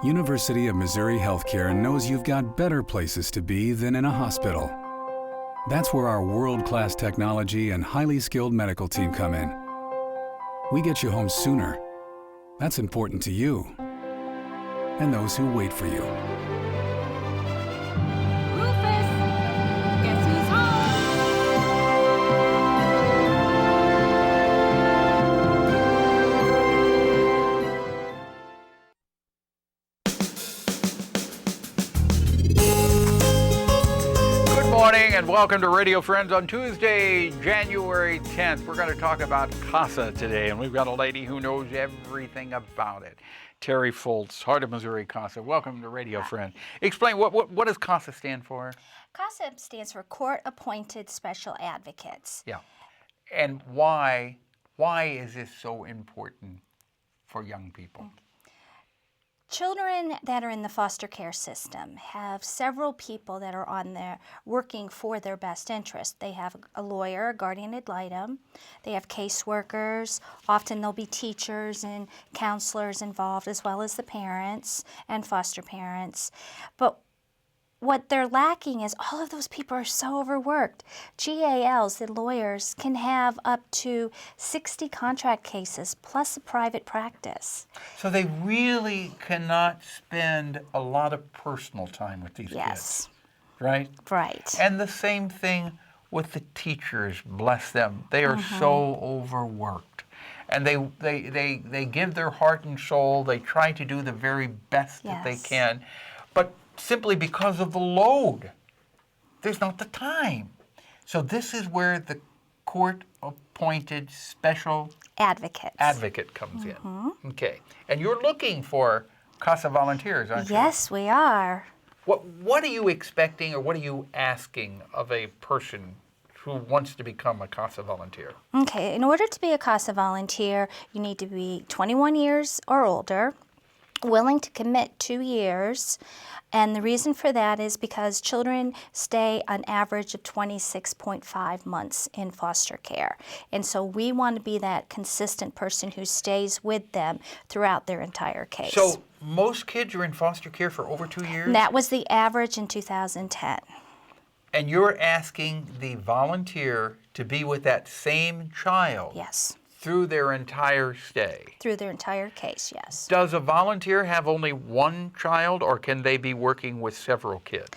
University of Missouri Healthcare knows you've got better places to be than in a hospital. That's where our world-class technology and highly skilled medical team come in. We get you home sooner. That's important to you and those who wait for you. Rufus, guess who's home? Good morning and welcome to Radio Friends on Tuesday, January 10th. We're going to talk about CASA today, and we've got a lady who knows everything about it. Terrie Foltz, Heart of Missouri CASA. Welcome to Radio Friends. Explain, what does CASA stand for? CASA stands for Court Appointed Special Advocates. Yeah. And why is this so important for young people? Children that are in the foster care system have several people that are on there working for their best interest. They have a lawyer, a guardian ad litem. They have caseworkers. Often there'll be teachers and counselors involved, as well as the parents and foster parents. But what they're lacking is all of those people are so overworked. GALs, the lawyers, can have up to 60 contract cases plus a private practice. So they really cannot spend a lot of personal time with these kids, right? Right. And the same thing with the teachers, bless them. They are so overworked. And they give their heart and soul. They try to do the very best that they can. But simply because of the load, there's not the time. So this is where the court-appointed special advocate comes in. Okay. And you're looking for CASA volunteers, aren't you? Yes, we are. What are you expecting, or what are you asking of a person who wants to become a CASA volunteer? Okay, in order to be a CASA volunteer, you need to be 21 years or older, willing to commit 2 years. And the reason for that is because children stay an average of 26.5 months in foster care. And so we want to be that consistent person who stays with them throughout their entire case. So most kids are in foster care for over 2 years? And that was the average in 2010. And you're asking the volunteer to be with that same child? Yes. Through their entire stay? Through their entire case, yes. Does a volunteer have only one child, or can they be working with several kids?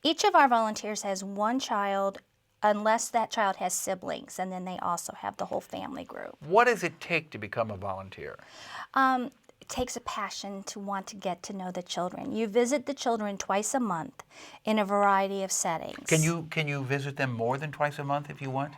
Each of our volunteers has one child, unless that child has siblings, and then they also have the whole family group. What does it take to become a volunteer? It takes a passion to want to get to know the children. You visit the children twice a month in a variety of settings. Can you visit them more than twice a month if you want?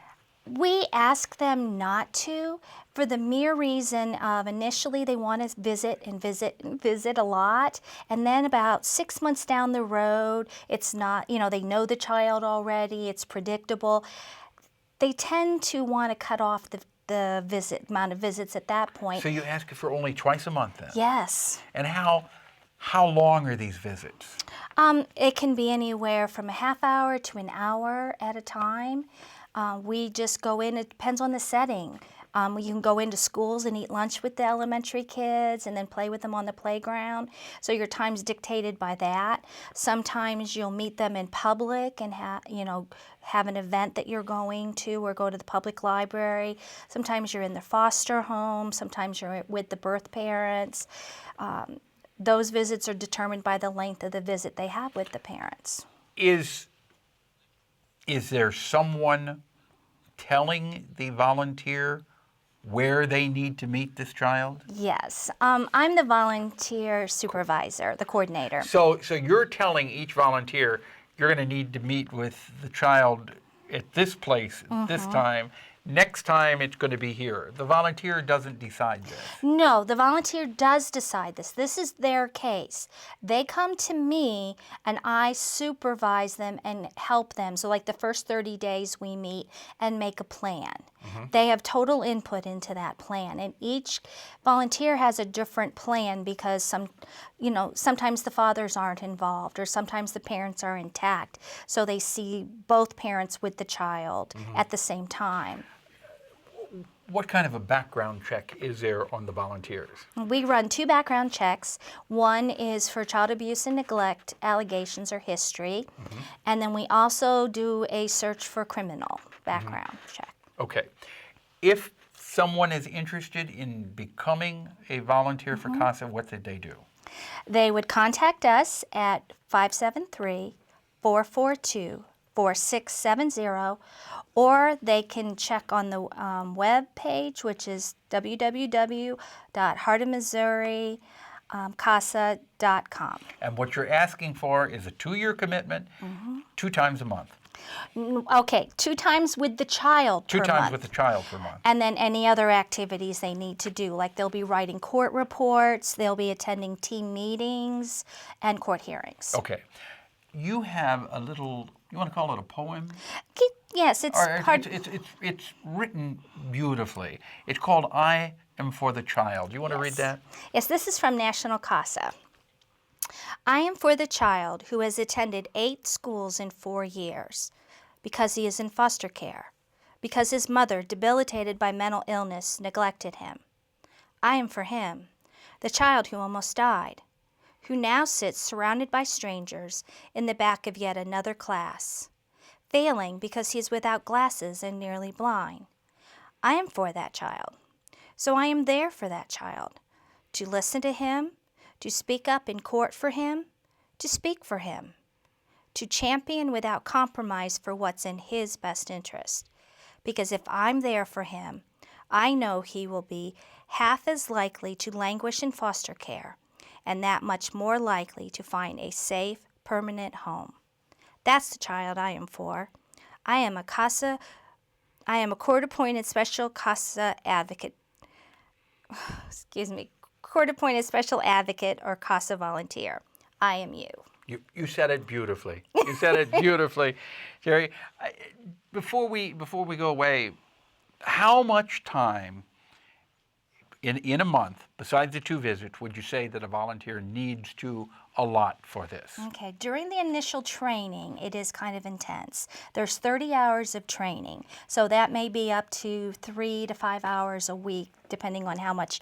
We ask them not to, for the mere reason of initially they want to visit and visit and visit a lot, and then about 6 months down the road, it's not, they know the child already, it's predictable. They tend to want to cut off the amount of visits at that point. So you ask for only twice a month then? Yes. And how long are these visits? It can be anywhere from a half hour to an hour at a time. We just go in, it depends on the setting. You can go into schools and eat lunch with the elementary kids and then play with them on the playground. So your time's dictated by that. Sometimes you'll meet them in public and have an event that you're going to, or go to the public library. Sometimes you're in the foster home. Sometimes you're with the birth parents. Those visits are determined by the length of the visit they have with the parents. Is there someone telling the volunteer where they need to meet this child? Yes. I'm the volunteer supervisor, the coordinator. So you're telling each volunteer you're going to need to meet with the child at this place at this time. Next time it's going to be here. The volunteer doesn't decide this. No, the volunteer does decide this. This is their case. They come to me and I supervise them and help them. So like the first 30 days we meet and make a plan. They have total input into that plan, and each volunteer has a different plan because sometimes the fathers aren't involved or sometimes the parents are intact. So they see both parents with the child at the same time. what kind of a background check is there on the volunteers? We run 2 background checks. One is for child abuse and neglect allegations or history, and then we also do a search for criminal background check. Okay. If someone is interested in becoming a volunteer for CASA, what did they do? They would contact us at 573-442-4670, or they can check on the web page, which is www.heartofmissouri.casa.com. And what you're asking for is a 2-year commitment, 2 times a month. Okay, 2 times with the child per 2 times month. with the child per month. And then any other activities they need to do, like they'll be writing court reports, they'll be attending team meetings and court hearings. Okay. You have a little, you want to call it a poem? Yes, it's Or part. it's written beautifully. It's called I Am for the Child. You want to read that? Yes, this is from National CASA. I am for the child who has attended 8 schools in 4 years because he is in foster care, because his mother, debilitated by mental illness, neglected him. I am for him, the child who almost died, who now sits surrounded by strangers in the back of yet another class, failing because he is without glasses and nearly blind. I am for that child. So I am there for that child, to listen to him, to speak up in court for him, to speak for him, to champion without compromise for what's in his best interest. Because if I'm there for him, I know he will be half as likely to languish in foster care and that much more likely to find a safe, permanent home. That's the child I am for. I am a court-appointed special CASA advocate. Court-appointed special advocate or CASA volunteer. I am you. You said it beautifully. You said it beautifully, Terrie. Before we go away, how much time in a month, besides the 2 visits, would you say that a volunteer needs to allot for this? Okay, during the initial training, it is kind of intense. There's 30 hours of training, so that may be up to 3 to 5 hours a week, depending on how much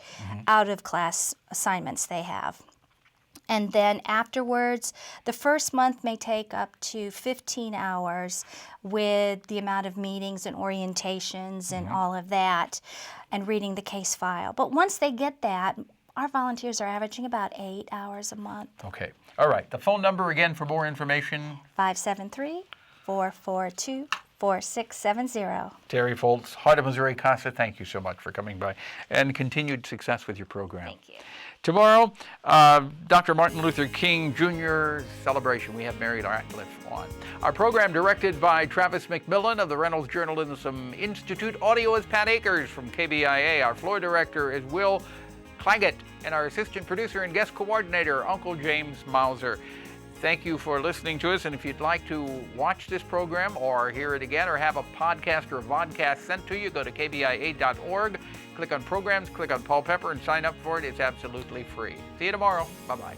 out-of-class assignments they have. And then afterwards, the first month may take up to 15 hours with the amount of meetings and orientations and all of that, and reading the case file. But once they get that, our volunteers are averaging about 8 hours a month. Okay. All right. The phone number again for more information? 573-442-4670. Terrie Foltz, Heart of Missouri CASA, thank you so much for coming by, and continued success with your program. Thank you. Tomorrow, Dr. Martin Luther King Jr. celebration. We have Mary Ratcliffe on. Our program directed by Travis McMillan of the Reynolds Journalism Institute. Audio is Pat Akers from KBIA. Our floor director is Will Claggett, and our assistant producer and guest coordinator, Uncle James Mauser. Thank you for listening to us, and if you'd like to watch this program or hear it again or have a podcast or a vodcast sent to you, go to kbia.org, click on programs, click on Paul Pepper, and sign up for it. It's absolutely free. See you tomorrow. Bye-bye.